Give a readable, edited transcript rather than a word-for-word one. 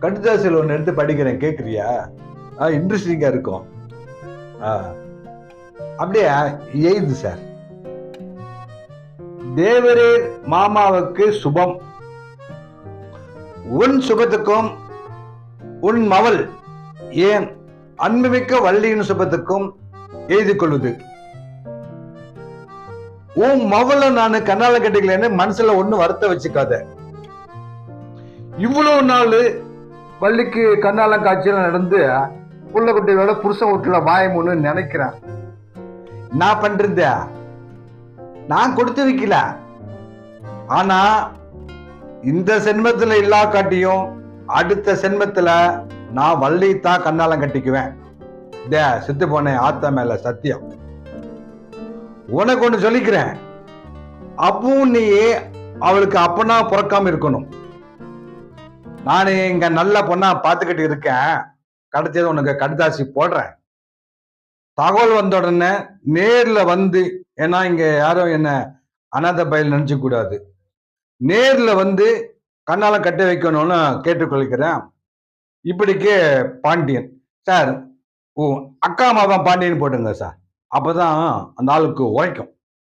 கடிதாசியில் ஒன்று எடுத்து படிக்கிறேன், கேட்குறியா? இன்ட்ரெஸ்டிங்காக இருக்கும். அப்படியே எழுது சார். தேவரீர் மாமாவுக்கு சுபம். உன் சுபத்துக்கும் உன் மவள் ஏன் அன்புமிக்க வள்ளியின் சுபத்துக்கும் எழுதி கொள்வது. உன் மவளை நான் கண்ணால கட்டிக்கலன்னு மனசுல ஒண்ணு வருத்த வச்சுக்காத. இவ்வளவு நாள் வள்ளிக்கு கண்ணாலம் காட்சியெல்லாம் நடந்து புள்ள குட்டியோட புருஷன் வீட்டுல வாயமுன்னு நினைக்கிறேன். நான் பண்றத நான் கொடுத்து வைக்கல. ஆனா இந்த சென்மத்துல இல்லா காட்டியும் அடுத்த சென்மத்துல நான் வள்ளி தான் கண்ணாலம் கட்டிக்குவேன். செத்து போனேன் ஆத்தா மேல சத்தியம். உனக்கு ஒண்ணு சொல்லிக்கிறேன், அப்பவும் நீ அவளுக்கு அப்பனா பிறக்காம இருக்கணும். நானு இங்க நல்ல பொண்ணா பாத்துக்கிட்டு இருக்கேன். கிடைச்சது உனக்கு கடிதாசி போடுறேன். தகவல் வந்த உடனே நேர்ல வந்து, ஏன்னா இங்க யாரும் என்ன அனாதை பயில் நினைச்சு கூடாது, நேர்ல வந்து கண்ணாலம் கட்ட வைக்கணும்னு கேட்டுக்கொள்கிறேன். இப்படிக்கே பாண்டியன் சார். அக்கா மாதம் பாண்டியன் போட்டுங்க சார். அப்பதான் அந்த ஆளுக்கு உழைக்கும்.